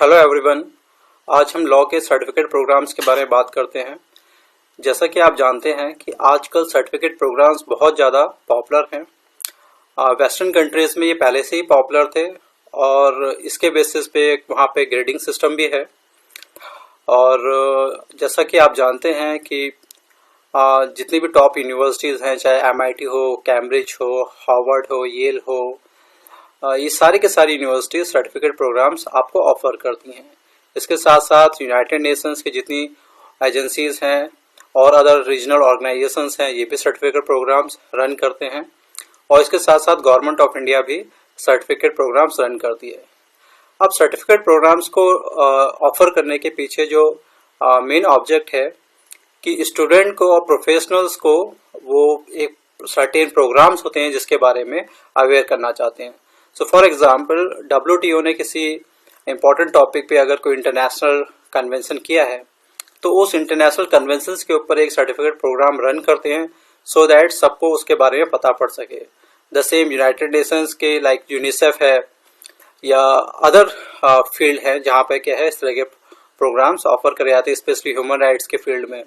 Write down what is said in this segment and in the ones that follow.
Hello everyone. आज हम law के सर्टिफिकेट प्रोग्राम्स के बारे में बात करते हैं। जैसा कि आप जानते हैं कि आजकल सर्टिफिकेट प्रोग्राम्स बहुत ज़्यादा पॉपुलर हैं। वेस्टर्न कंट्रीज़ में ये पहले से ही पॉपुलर थे और इसके बेसिस पे वहाँ पे ग्रेडिंग सिस्टम भी है। और जैसा कि आप जानते हैं कि जितनी भी टॉप यूनिवर्सिटीज़ हैं, चाहे MIT हो, कैम्ब्रिज हो, हार्वर्ड हो, येल हो, ये सारी के सारी यूनिवर्सिटीज सर्टिफिकेट प्रोग्राम्स आपको ऑफर करती हैं। इसके साथ साथ यूनाइटेड नेशंस की जितनी एजेंसीज हैं और अदर रीजनल ऑर्गेनाइजेशंस हैं, ये भी सर्टिफिकेट प्रोग्राम्स रन करते हैं। और इसके साथ साथ गवर्नमेंट ऑफ इंडिया भी सर्टिफिकेट प्रोग्राम्स रन करती है। अब सर्टिफिकेट प्रोग्राम्स को ऑफर करने के पीछे जो मेन ऑब्जेक्ट है कि स्टूडेंट को और प्रोफेशनल्स को वो एक सर्टेन प्रोग्राम्स होते हैं जिसके बारे में अवेयर करना चाहते हैं। सो फॉर एग्जाम्पल WTO ने किसी इम्पोर्टेंट टॉपिक पे अगर कोई इंटरनेशनल कन्वेंशन किया है तो उस इंटरनेशनल कन्वेंशन के ऊपर एक सर्टिफिकेट प्रोग्राम रन करते हैं सो दैट सबको उसके बारे में पता पड़ सके। द सेम यूनाइटेड नेशंस के लाइक यूनिसेफ है या अदर फील्ड है जहाँ पे क्या है इस तरह के प्रोग्राम्स ऑफर करे जाते हैं, स्पेशली ह्यूमन राइट्स के फील्ड में।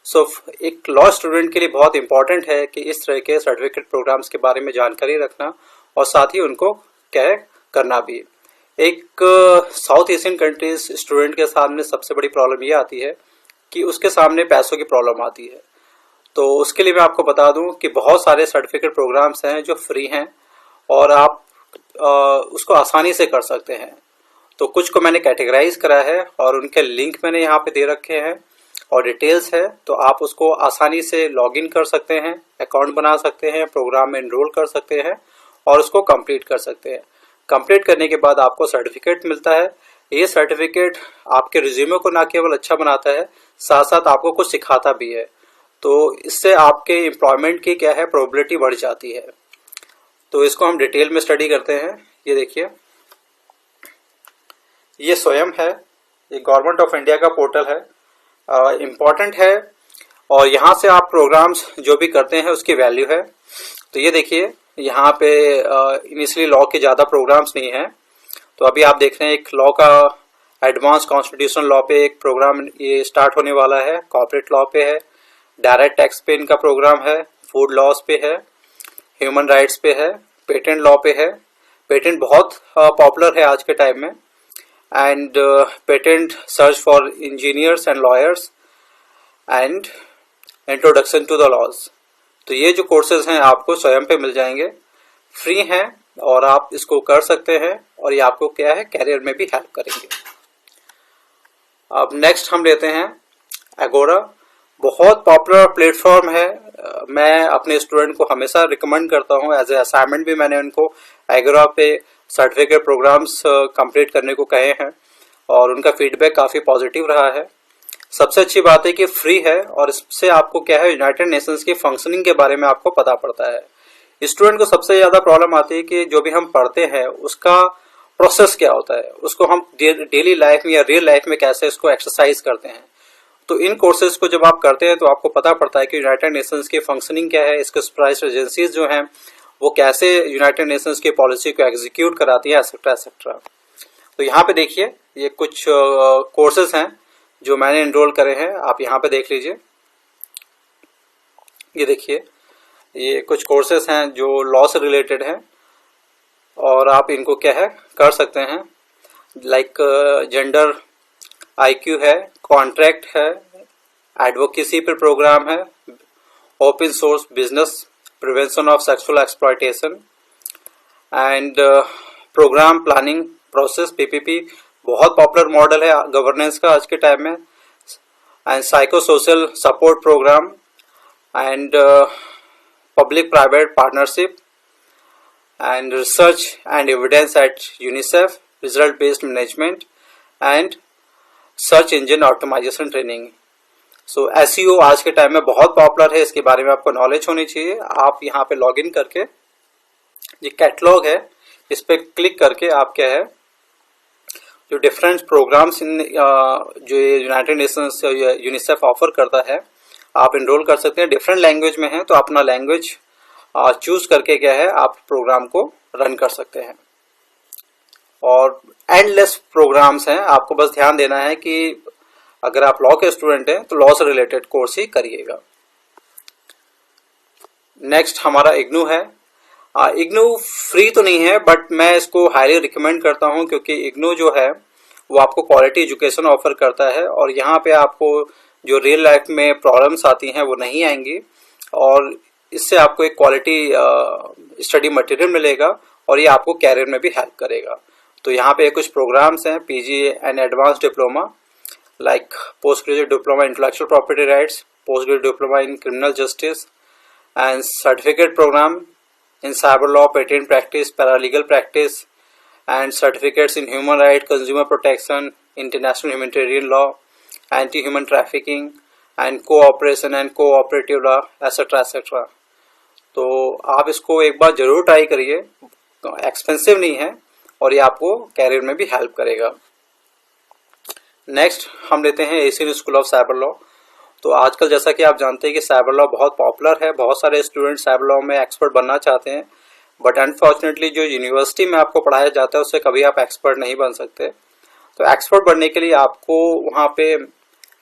सो एक लॉ स्टूडेंट के लिए बहुत इंपॉर्टेंट है कि इस तरह के सर्टिफिकेट प्रोग्राम्स के बारे में जानकारी रखना और साथ ही उनको क्या करना भी। एक साउथ एशियन कंट्रीज स्टूडेंट के सामने सबसे बड़ी प्रॉब्लम ये आती है कि उसके सामने पैसों की प्रॉब्लम आती है। तो उसके लिए मैं आपको बता दूं कि बहुत सारे सर्टिफिकेट प्रोग्राम्स हैं जो फ्री हैं और आप उसको आसानी से कर सकते हैं। तो कुछ को मैंने कैटेगराइज करा है और उनके लिंक मैंने यहाँ पे दे रखे हैं और डिटेल्स है, तो आप उसको आसानी से लॉग इन कर सकते हैं, अकाउंट बना सकते हैं, प्रोग्राम में एनरोल कर सकते हैं और उसको कंप्लीट कर सकते हैं। कंप्लीट करने के बाद आपको सर्टिफिकेट मिलता है। ये सर्टिफिकेट आपके रिज्यूमे को ना केवल अच्छा बनाता है, साथ साथ आपको कुछ सिखाता भी है। तो इससे आपके एम्प्लॉयमेंट की क्या है प्रोबेबिलिटी बढ़ जाती है। तो इसको हम डिटेल में स्टडी करते हैं। ये देखिए, ये स्वयं है, ये गवर्नमेंट ऑफ इंडिया का पोर्टल है, इम्पॉर्टेंट है और यहाँ से आप प्रोग्राम्स जो भी करते हैं उसकी वैल्यू है। तो ये देखिए, यहाँ पे इनिशियली लॉ के ज़्यादा प्रोग्राम्स नहीं हैं। तो अभी आप देख रहे हैं एक लॉ का एडवांस कॉन्स्टिट्यूशनल लॉ पे एक प्रोग्राम ये स्टार्ट होने वाला है, कॉर्पोरेट लॉ पे है, डायरेक्ट टैक्स पे इनका प्रोग्राम है, फूड लॉज पे है, ह्यूमन राइट्स पे है, पेटेंट लॉ पे है। पेटेंट बहुत पॉपुलर है आज के टाइम में, and patent search for engineers and lawyers and introduction to the laws. तो ये जो कोर्सेज हैं आपको स्वयं पे मिल जाएंगे, फ्री हैं और आप इसको कर सकते हैं और ये आपको क्या है कैरियर में भी हेल्प करेंगे। अब नेक्स्ट हम लेते हैं एगोरा। बहुत पॉपुलर प्लेटफॉर्म है। मैं अपने स्टूडेंट को हमेशा रिकमेंड करता हूँ, एज ए असाइनमेंट भी मैंने उनको एगोरा पे सर्टिफिकेट प्रोग्राम्स कंप्लीट करने को कहे हैं और उनका फीडबैक काफ़ी पॉजिटिव रहा है। सबसे अच्छी बात है कि फ्री है और इससे आपको क्या है यूनाइटेड नेशंस की फंक्शनिंग के बारे में आपको पता पड़ता है। स्टूडेंट को सबसे ज़्यादा प्रॉब्लम आती है कि जो भी हम पढ़ते हैं उसका प्रोसेस क्या होता है, उसको हम डेली लाइफ में या रियल लाइफ में कैसे इसको एक्सरसाइज करते हैं। तो इन कोर्सेज को जब आप करते हैं तो आपको पता पड़ता है कि यूनाइटेड नेशंस की फंक्शनिंग क्या है, इसके स्पेशलाइज्ड एजेंसीज जो हैं वो कैसे यूनाइटेड नेशंस की पॉलिसी को एग्जीक्यूट कराती है, एक्सेट्रा एक्सेट्रा। तो यहाँ पे देखिए, ये कुछ कोर्सेज हैं जो मैंने एनरोल करे हैं, आप यहाँ पे देख लीजिए। ये देखिए, ये कुछ कोर्सेज हैं जो लॉ से रिलेटेड हैं और आप इनको क्या है कर सकते हैं। लाइक जेंडर IQ है, कॉन्ट्रैक्ट है, एडवोकेसी पर प्रोग्राम है, open source business, prevention of sexual exploitation and programme planning process PPP बहुत पॉपुलर मॉडल है गवर्नेंस का आज के टाइम में, and psycho social support programme and public private partnership and research and evidence at UNICEF, result based management and search engine optimisation training. So SEO आज के time में बहुत पॉपुलर है, इसके बारे में आपको नॉलेज होनी चाहिए। आप यहाँ पे लॉग इन करके ये कैटलॉग है, इस पर क्लिक करके आप क्या है जो डिफरेंट प्रोग्राम्स जो यूनाइटेड नेशंस यूनिसेफ ऑफर करता है आप एनरोल कर सकते हैं। डिफरेंट लैंग्वेज में है तो अपना लैंग्वेज चूज करके क्या है आप प्रोग्राम को रन कर सकते हैं। और एंडलेस प्रोग्राम्स हैं। आपको बस ध्यान देना है कि अगर आप लॉ के स्टूडेंट हैं तो लॉ से रिलेटेड कोर्स ही करिएगा। नेक्स्ट हमारा इग्नू है। इग्नू फ्री तो नहीं है, बट मैं इसको हाईली रिकमेंड करता हूं, क्योंकि इग्नू जो है वो आपको क्वालिटी एजुकेशन ऑफर करता है, और यहाँ पे आपको जो रियल लाइफ में प्रॉब्लम्स आती हैं वो नहीं आएंगी, और इससे आपको एक क्वालिटी स्टडी मटेरियल मिलेगा, और ये आपको कैरियर में भी हेल्प करेगा। तो यहाँ पे कुछ प्रोग्राम्स हैं, PG and advance diploma, like post graduate diploma intellectual property rights, post graduate diploma in criminal justice, and certificate programme in cyber law, patent practice, paralegal practice, and certificates in human right, consumer protection, international humanitarian law, anti-human trafficking, and cooperation and cooperative law, etc. etc. तो आप इसको एक बार जरूर try करिए, expensive नहीं है और ये आपको कैरियर में भी हेल्प करेगा। नेक्स्ट हम लेते हैं Asian School of cyber law. तो आजकल जैसा कि आप जानते हैं कि साइबर लॉ बहुत पॉपुलर है, बहुत सारे स्टूडेंट साइबर लॉ में एक्सपर्ट बनना चाहते हैं, बट अनफॉर्चुनेटली जो यूनिवर्सिटी में आपको पढ़ाया जाता है उससे कभी आप एक्सपर्ट नहीं बन सकते। तो एक्सपर्ट बनने के लिए आपको वहाँ पे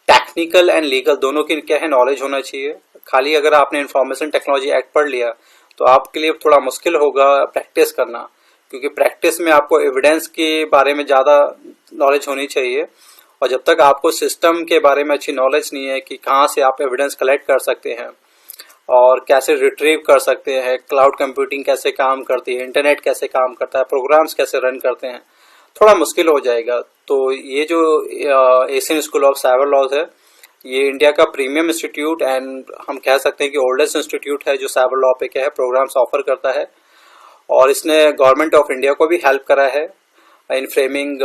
टेक्निकल एंड लीगल दोनों की क्या है नॉलेज होना चाहिए। खाली अगर आपने इंफॉर्मेशन टेक्नोलॉजी एक्ट पढ़ लिया तो आपके लिए थोड़ा मुश्किल होगा प्रैक्टिस करना, क्योंकि प्रैक्टिस में आपको एविडेंस के बारे में ज़्यादा नॉलेज होनी चाहिए, और जब तक आपको सिस्टम के बारे में अच्छी नॉलेज नहीं है कि कहाँ से आप एविडेंस कलेक्ट कर सकते हैं और कैसे रिट्रीव कर सकते हैं, क्लाउड कंप्यूटिंग कैसे काम करती है, इंटरनेट कैसे काम करता है, प्रोग्राम्स कैसे रन करते हैं, थोड़ा मुश्किल हो जाएगा। तो ये जो Asian School of Cyber Laws है, ये इंडिया का प्रीमियम इंस्टीट्यूट एंड हम कह सकते हैं कि ओल्डेस्ट इंस्टीट्यूट है जो साइबर लॉ पे क्या है प्रोग्राम्स ऑफर करता है, और इसने गवर्नमेंट ऑफ इंडिया को भी हेल्प करा है इन फ्रेमिंग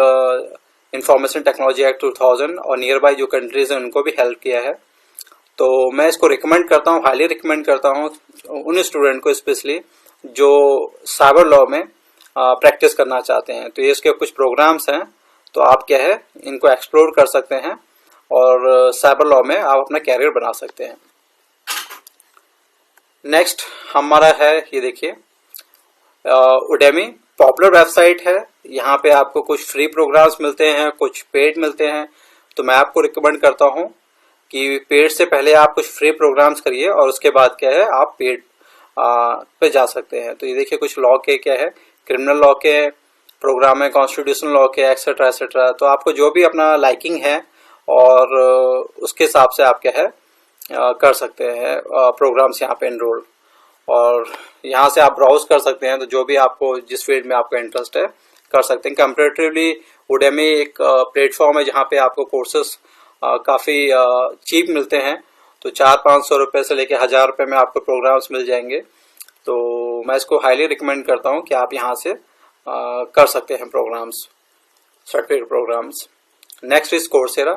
इंफॉर्मेशन टेक्नोलॉजी एक्ट 2000, और नियर बाई जो कंट्रीज हैं उनको भी हेल्प किया है। तो मैं इसको रिकमेंड करता हूँ, हाईली रिकमेंड करता हूँ उन स्टूडेंट को स्पेशली जो साइबर लॉ में प्रैक्टिस करना चाहते हैं। तो ये इसके कुछ प्रोग्राम्स हैं, तो आप क्या है इनको एक्सप्लोर कर सकते हैं और साइबर लॉ में आप अपना कैरियर बना सकते हैं। नेक्स्ट हमारा है, ये देखिए उडेमी, पॉपुलर वेबसाइट है। यहाँ पे आपको कुछ फ्री प्रोग्राम्स मिलते हैं, कुछ पेड मिलते हैं। तो मैं आपको रिकमेंड करता हूँ कि पेड से पहले आप कुछ फ्री प्रोग्राम्स करिए और उसके बाद क्या है आप पेड पे जा सकते हैं। तो ये देखिए कुछ लॉ के क्या है, क्रिमिनल लॉ के प्रोग्राम है, कॉन्स्टिट्यूशनल लॉ के, एक्सेट्रा एक्सेट्रा। तो आपको जो भी अपना लाइकिंग है और उसके हिसाब से आप क्या है कर सकते हैं प्रोग्राम्स यहाँ पे एनरोल, और यहाँ से आप ब्राउज कर सकते हैं। तो जो भी आपको जिस फील्ड में आपका इंटरेस्ट है कर सकते हैं। कंपैरेटिवली उडेमी एक प्लेटफॉर्म है जहाँ पे आपको कोर्सेस काफ़ी चीप मिलते हैं। तो 400-500 रुपये से लेके 1000 रुपये में आपको प्रोग्राम्स मिल जाएंगे। तो मैं इसको हाईली रिकमेंड करता हूँ कि आप यहाँ से कर सकते हैं programmes, certificate programmes. Next is Coursera.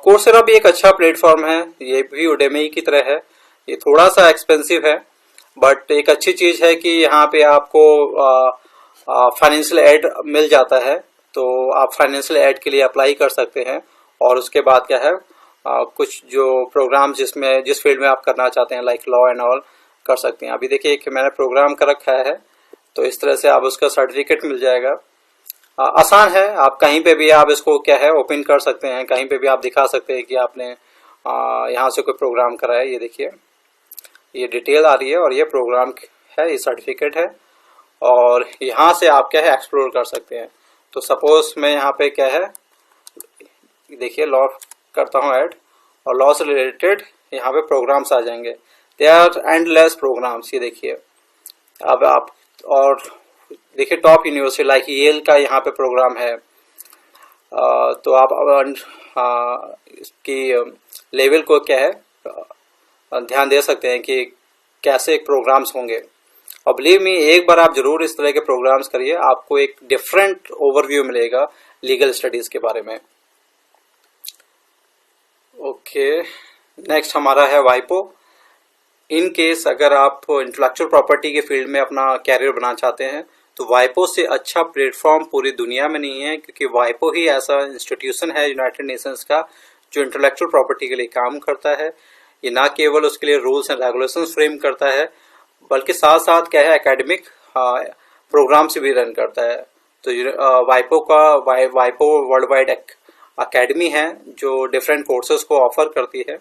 Coursera भी एक अच्छा प्लेटफॉर्म है, ये भी उडेमी की तरह है। ये थोड़ा सा एक्सपेंसिव है, बट एक अच्छी चीज़ है कि यहाँ पे आपको फाइनेंशियल एड मिल जाता है। तो आप फाइनेंशियल एड के लिए अप्लाई कर सकते हैं, और उसके बाद क्या है कुछ जो प्रोग्राम जिस फील्ड में आप करना चाहते हैं लाइक लॉ एंड ऑल कर सकते हैं। अभी देखिए कि मैंने प्रोग्राम कर रखा है, तो इस तरह से आप उसका सर्टिफिकेट मिल जाएगा। आसान है, आप कहीं पे भी आप इसको क्या है ओपन कर सकते हैं, कहीं पे भी आप दिखा सकते हैं कि आपने यहाँ से कोई प्रोग्राम करा है। ये देखिए ये डिटेल आ रही है और ये प्रोग्राम है, ये सर्टिफिकेट है, और यहाँ से आप क्या है एक्सप्लोर कर सकते हैं। तो सपोज मैं यहाँ पे क्या है देखिए लॉ करता हूँ ऐड, और लॉ से रिलेटेड यहाँ पे प्रोग्राम्स आ जाएंगे। They are endless programmes. ये देखिए अब आप, और देखिए टॉप यूनिवर्सिटी लाइक येल का यहाँ पे प्रोग्राम है। तो आप इसकी लेवल को क्या है ध्यान दे सकते हैं कि कैसे प्रोग्राम्स होंगे। और बिलीव मी, एक बार आप जरूर इस तरह के प्रोग्राम्स करिए, आपको एक डिफरेंट ओवरव्यू मिलेगा लीगल स्टडीज के बारे में। ओके, नेक्स्ट हमारा है वाइपो। इन केस अगर आप इंटेलेक्चुअल प्रॉपर्टी के फील्ड में अपना कैरियर बनाना चाहते हैं तो वाइपो से अच्छा प्लेटफॉर्म पूरी दुनिया में नहीं है, क्योंकि वाइपो ही ऐसा इंस्टीट्यूशन है यूनाइटेड नेशंस का जो इंटेलेक्चुअल प्रॉपर्टी के लिए काम करता है। ये ना केवल उसके लिए रूल्स एंड रेगुलेशंस फ्रेम करता है, बल्कि साथ साथ क्या है एकेडमिक प्रोग्राम्स भी रन करता है। तो वाइपो वर्ल्ड वाइड अकेडमी है जो डिफरेंट कोर्सेज को ऑफर करती है।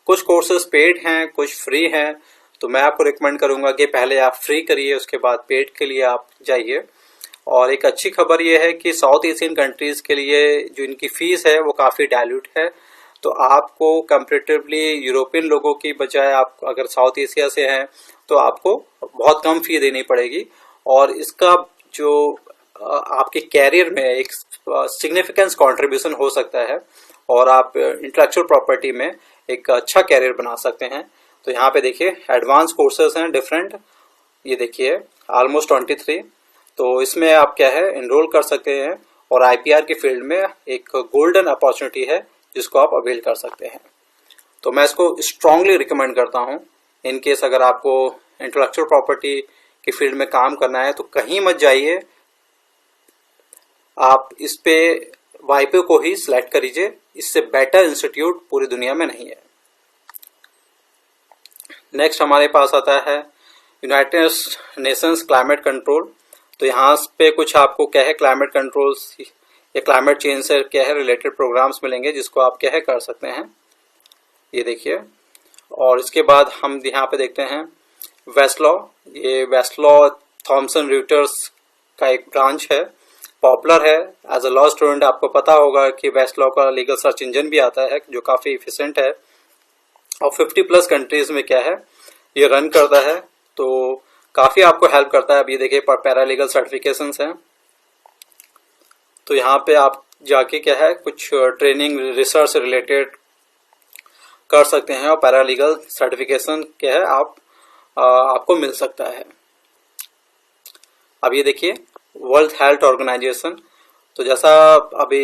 कुछ कोर्सेज पेड हैं, कुछ फ्री हैं। तो मैं आपको रिकमेंड करूंगा कि पहले आप फ्री करिए, उसके बाद पेड के लिए आप जाइए। और एक अच्छी खबर यह है कि साउथ एशियन कंट्रीज के लिए जो इनकी फीस है वो काफ़ी डाइल्यूट है। तो आपको कंपेरेटिवली यूरोपियन लोगों की बजाय आप अगर साउथ एशिया से हैं तो आपको बहुत कम फी देनी पड़ेगी। और इसका जो आपके कैरियर में एक सिग्निफिकेंस कंट्रीब्यूशन हो सकता है और आप इंटेलेक्चुअल प्रॉपर्टी में एक अच्छा कैरियर बना सकते हैं। तो यहाँ पे देखिए एडवांस कोर्सेज हैं डिफरेंट, ये देखिए ऑलमोस्ट 23। तो इसमें आप क्या है एनरोल कर सकते हैं और आईपीआर के फील्ड में एक गोल्डन अपॉर्चुनिटी है जिसको आप अवेल कर सकते हैं। तो मैं इसको स्ट्रांगली रिकमेंड करता हूँ। इन केस अगर आपको इंटेलेक्चुअल प्रॉपर्टी के फील्ड में काम करना है तो कहीं मत जाइए, आप इस पे वाइपो को ही सिलेक्ट करिए। इससे बेटर इंस्टीट्यूट पूरी दुनिया में नहीं है। नेक्स्ट हमारे पास आता है यूनाइटेड नेशंस क्लाइमेट कंट्रोल। तो यहाँ पे कुछ आपको क्या है क्लाइमेट कंट्रोल्स या क्लाइमेट चेंज से क्या है रिलेटेड प्रोग्राम्स मिलेंगे जिसको आप क्या है कर सकते हैं, ये देखिए। और इसके बाद हम यहाँ पे देखते हैं वेस्लॉ। ये वेस्लॉ थॉमसन रॉयटर्स का एक ब्रांच है, पॉपुलर है। एज अ लॉ स्टूडेंट आपको पता होगा कि वेस्लॉ का लीगल सर्च इंजन भी आता है जो काफ़ी इफिशिएंट है और 50+ कंट्रीज में क्या है ये रन करता है। तो काफ़ी आपको हेल्प करता है। अब ये देखिए पैरालीगल सर्टिफिकेशंस हैं। तो यहाँ पे आप जाके क्या है कुछ ट्रेनिंग रिसर्च से रिलेटेड कर सकते हैं और पैरालीगल सर्टिफिकेशन क्या है आपको मिल सकता है। अब ये देखिए वर्ल्ड हेल्थ ऑर्गेनाइजेशन। तो जैसा अभी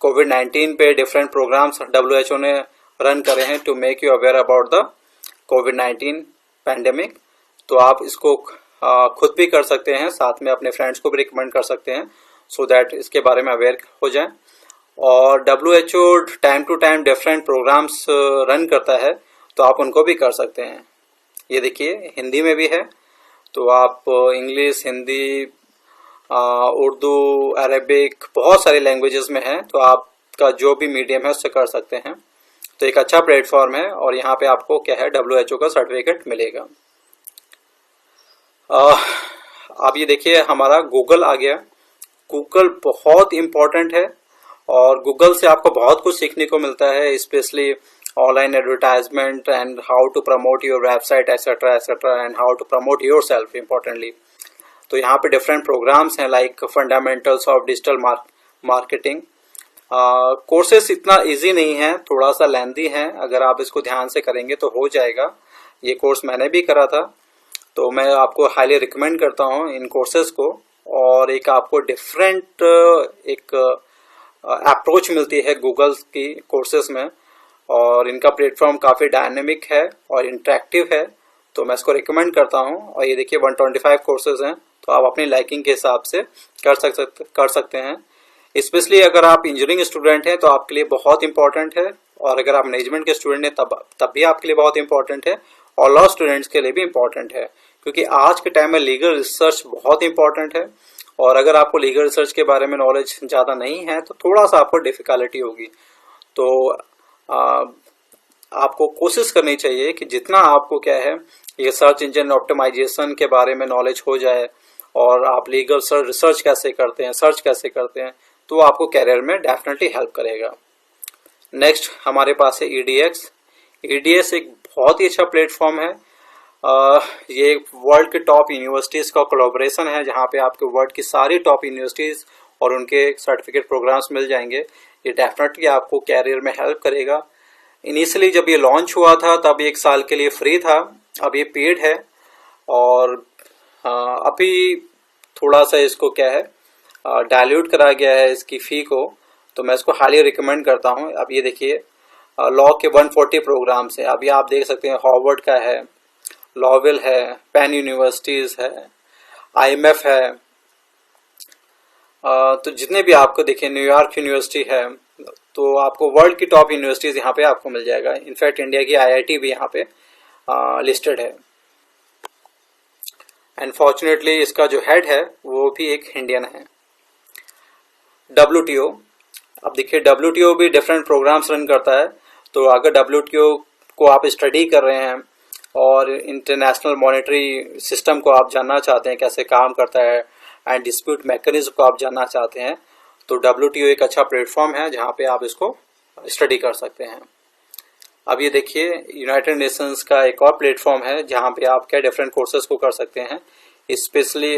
कोविड-19 पे डिफरेंट प्रोग्राम्स WHO ने रन करे हैं to make you aware about the कोविड-19 पैंडेमिक। तो आप इसको खुद भी कर सकते हैं, साथ में अपने फ्रेंड्स को भी रिकमेंड कर सकते हैं सो दैट इसके बारे में अवेयर हो जाए। और WHO time to time different programmes run करता है तो आप उनको भी कर सकते हैं। ये देखिए हिंदी में भी है, तो आप इंग्लिश, हिंदी, उर्दू, अरेबिक बहुत सारी लैंग्वेजेस में है। तो आपका जो भी मीडियम है उससे कर सकते हैं। तो एक अच्छा प्लेटफॉर्म है और यहाँ पे आपको क्या है WHO का सर्टिफिकेट मिलेगा। अब ये देखिए हमारा गूगल आ गया। गूगल बहुत इम्पोर्टेंट है और गूगल से आपको बहुत कुछ सीखने को मिलता है, specially online advertisement and how to promote your website etcetera etcetera and how to promote yourself importantly. तो यहाँ पे डिफरेंट प्रोग्राम्स हैं like fundamentals of digital marketing. Courses इतना इजी नहीं है, थोड़ा सा लेंथी है। अगर आप इसको ध्यान से करेंगे तो हो जाएगा। ये कोर्स मैंने भी करा था, तो मैं आपको हाईली रिकमेंड करता हूँ इन कोर्सेज को। और एक आपको डिफरेंट एक अप्रोच मिलती है गूगल की कोर्सेज में और इनका प्लेटफॉर्म काफ़ी डायनेमिक है और इंटरेक्टिव है। तो मैं इसको रिकमेंड करता हूँ। और ये देखिए 125 कोर्सेज हैं, तो आप अपनी लाइकिंग के हिसाब से कर सकते हैं। स्पेशली अगर आप इंजीनियरिंग स्टूडेंट हैं तो आपके लिए बहुत इंपॉर्टेंट है, और अगर आप मैनेजमेंट के स्टूडेंट हैं तब भी आपके लिए बहुत इंपॉर्टेंट है, और लॉ स्टूडेंट्स के लिए भी इंपॉर्टेंट है। क्योंकि आज के टाइम में लीगल रिसर्च बहुत इंपॉर्टेंट है और अगर आपको लीगल रिसर्च के बारे में नॉलेज ज़्यादा नहीं है तो थोड़ा सा आपको डिफिकल्टी होगी। तो आपको कोशिश करनी चाहिए कि जितना आपको क्या है ये सर्च इंजन ऑप्टिमाइजेशन के बारे में नॉलेज हो जाए और आप लीगल रिसर्च कैसे करते हैं, सर्च कैसे करते हैं, तो आपको कैरियर में डेफिनेटली हेल्प करेगा। नेक्स्ट हमारे पास है EDX। EDX एक बहुत ही अच्छा प्लेटफॉर्म है। ये वर्ल्ड के टॉप यूनिवर्सिटीज़ का कोलैबोरेशन है जहाँ पे आपको वर्ल्ड की सारी टॉप यूनिवर्सिटीज़ और उनके सर्टिफिकेट प्रोग्राम्स मिल जाएंगे। ये डेफिनेटली आपको कैरियर में हेल्प करेगा। इनिशियली जब ये लॉन्च हुआ था तब 1 साल के लिए फ्री था, अब ये पेड है और अभी थोड़ा सा इसको क्या है डाइल्यूट करा गया है इसकी फ़ी को। तो मैं इसको हाईली रिकमेंड करता हूँ। अब ये देखिए लॉ के 140 प्रोग्राम्स हैं। अभी आप देख सकते हैं हार्वर्ड का है, लॉवेल है, पेन यूनिवर्सिटीज़ है, IMF है। तो जितने भी आपको देखिए न्यूयॉर्क यूनिवर्सिटी है, तो आपको वर्ल्ड की टॉप यूनिवर्सिटीज़ यहाँ पे आपको मिल जाएगा। इनफैक्ट इंडिया की IIT भी यहाँ पे लिस्टेड है। अनफॉर्चुनेटली इसका जो हेड है वो भी एक इंडियन है। WTO, अब देखिए WTO भी डिफरेंट प्रोग्राम्स रन करता है। तो अगर WTO को आप स्टडी कर रहे हैं और इंटरनेशनल मॉनेटरी सिस्टम को आप जानना चाहते हैं कैसे काम करता है एंड डिस्प्यूट मैकेनिज्म को आप जानना चाहते हैं, तो WTO एक अच्छा प्लेटफॉर्म है जहाँ पे आप इसको स्टडी कर सकते हैं। अब ये देखिए यूनाइटेड नेशंस का एक और प्लेटफॉर्म है जहाँ पे आप क्या डिफरेंट कोर्सेज को कर सकते हैं, स्पेशली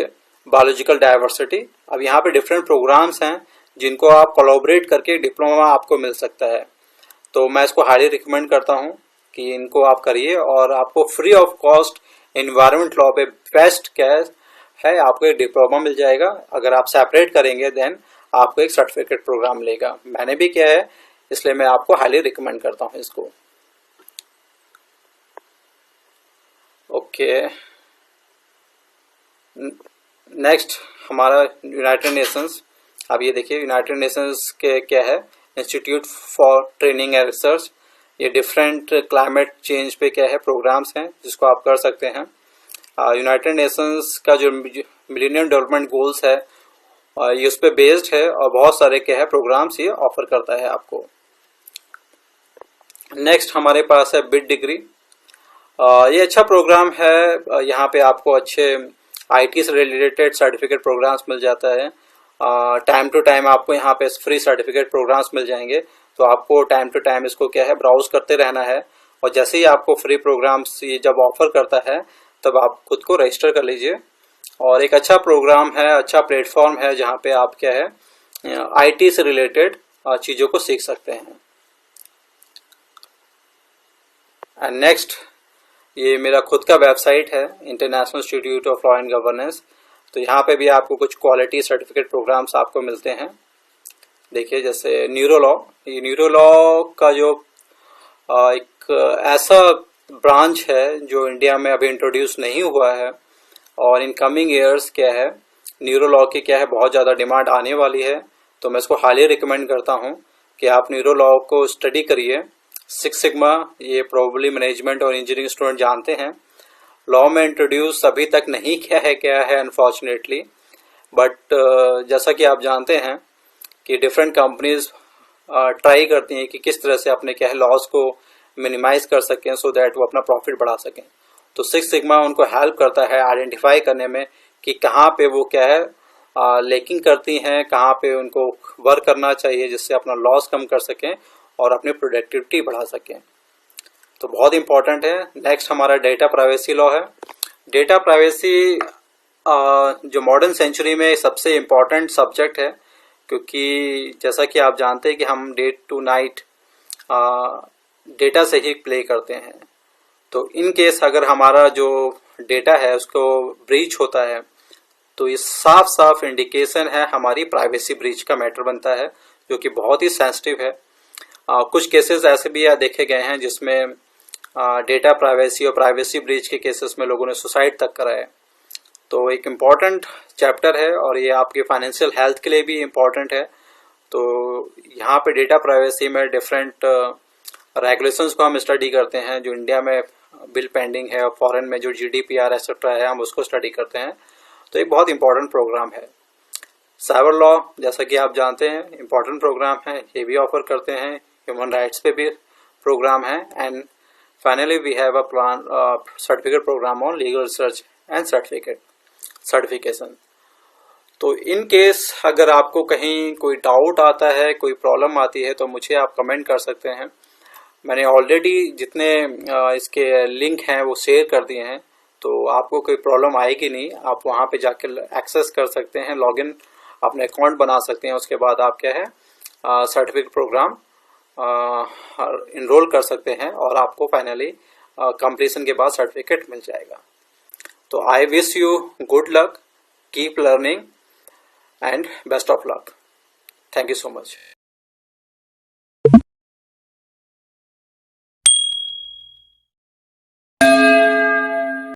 बायोलॉजिकल डाइवर्सिटी। अब यहाँ पे डिफरेंट प्रोग्राम्स हैं जिनको आप कोलैबोरेट करके डिप्लोमा आपको मिल सकता है। तो मैं इसको हाईली रिकमेंड करता हूँ कि इनको आप करिए और आपको free of cost environment law पे बेस्ट क्या है आपको एक डिप्लोमा मिल जाएगा। अगर आप सेपरेट करेंगे देन आपको एक सर्टिफिकेट प्रोग्राम मिलेगा। मैंने भी किया है इसलिए मैं आपको हाईली रिकमेंड करता हूँ इसको। ओके, नेक्स्ट हमारा यूनाइटेड नेशंस। अब ये देखिए यूनाइटेड नेशंस के क्या है, institute for training and research. ये डिफरेंट क्लाइमेट चेंज पे क्या है प्रोग्राम्स हैं जिसको आप कर सकते हैं। यूनाइटेड नेशंस का जो मिलेनियम डेवलपमेंट गोल्स है ये उस पर बेस्ड है और बहुत सारे क्या है प्रोग्राम्स ये ऑफर करता है आपको। नेक्स्ट हमारे पास है बिट डिग्री। ये अच्छा प्रोग्राम है, यहाँ पे आपको अच्छे IT से रिलेटेड सर्टिफिकेट प्रोग्राम्स मिल जाता है। टाइम टू टाइम आपको यहाँ पे फ्री सर्टिफिकेट प्रोग्राम्स मिल जाएंगे, तो आपको टाइम टू टाइम इसको क्या है ब्राउज करते रहना है और जैसे ही आपको फ्री प्रोग्राम्स ये जब ऑफर करता है तब आप खुद को रजिस्टर कर लीजिए। और एक अच्छा प्रोग्राम है, अच्छा प्लेटफॉर्म है जहाँ पे आप क्या है IT से रिलेटेड चीज़ों को सीख सकते हैं। एंड नेक्स्ट ये मेरा खुद का वेबसाइट है international institute of law and governance. तो यहाँ पे भी आपको कुछ क्वालिटी सर्टिफिकेट प्रोग्राम्स आपको मिलते हैं। देखिए जैसे न्यूरो लॉ, ये न्यूरो लॉ का जो एक ऐसा ब्रांच है जो इंडिया में अभी इंट्रोड्यूस नहीं हुआ है और इन कमिंग ईयर्स क्या है न्यूरो लॉ की क्या है बहुत ज़्यादा डिमांड आने वाली है। तो मैं इसको हाईली रिकमेंड करता हूँ कि आप न्यूरो लॉ को स्टडी करिए। 6 सिग्मा ये प्रोबेबली मैनेजमेंट और इंजीनियरिंग स्टूडेंट जानते हैं। लॉ में इंट्रोड्यूस अभी तक नहीं क्या है अनफॉर्चुनेटली, बट जैसा कि आप जानते हैं कि डिफरेंट कंपनीज ट्राई करती हैं कि किस तरह से अपने क्या है लॉस को मिनिमाइज कर सकें सो दैट वो अपना प्रॉफिट बढ़ा सकें। तो 6 सिग्मा उनको हेल्प करता है आइडेंटिफाई करने में कि कहाँ पे वो क्या है लेकिंग करती हैं, कहाँ पे उनको वर्क करना चाहिए जिससे अपना लॉस कम कर सकें और अपनी प्रोडक्टिविटी बढ़ा सकें। तो बहुत इंपॉर्टेंट है। नेक्स्ट हमारा डेटा प्राइवेसी लॉ है। डेटा प्राइवेसी जो मॉडर्न सेंचुरी में सबसे इम्पॉर्टेंट सब्जेक्ट है, क्योंकि जैसा कि आप जानते हैं कि हम डे टू नाइट डेटा से ही प्ले करते हैं। तो इन केस अगर हमारा जो डेटा है उसको ब्रीच होता है तो ये साफ साफ इंडिकेशन है हमारी प्राइवेसी ब्रीच का मैटर बनता है, जो कि बहुत ही सेंसिटिव है। कुछ केसेस ऐसे भी देखे गए हैं जिसमें डेटा प्राइवेसी और प्राइवेसी ब्रीच के केसेस में लोगों ने सुसाइड तक करा है। तो एक इम्पॉर्टेंट चैप्टर है और ये आपके फाइनेंशियल हेल्थ के लिए भी इम्पॉर्टेंट है। तो यहाँ पे डेटा प्राइवेसी में डिफरेंट रेगुलेशंस को हम स्टडी करते हैं। जो इंडिया में बिल पेंडिंग है और फॉरेन में जो GDPR एक्सेट्रा है हम उसको स्टडी करते हैं। तो एक बहुत इंपॉर्टेंट प्रोग्राम है। साइबर लॉ जैसा कि आप जानते हैं इम्पॉर्टेंट प्रोग्राम है, ये भी ऑफर करते हैं। ह्यूमन राइट्स पे भी प्रोग्राम है। And finally we have a plan certificate programme on legal research and certification. तो इन केस अगर आपको कहीं कोई डाउट आता है, कोई प्रॉब्लम आती है, तो मुझे आप कमेंट कर सकते हैं। मैंने ऑलरेडी जितने इसके लिंक हैं वो शेयर कर दिए हैं, तो आपको कोई प्रॉब्लम आएगी नहीं। आप वहाँ पे जाकर एक्सेस कर सकते हैं, लॉगिन अपने अकाउंट बना सकते हैं। उसके बाद आप क्या है सर्टिफिकेट प्रोग्राम इनरोल कर सकते हैं और आपको फाइनली कंप्लीशन के बाद सर्टिफिकेट मिल जाएगा। तो I wish you good luck, keep learning and best of luck. Thank you so much.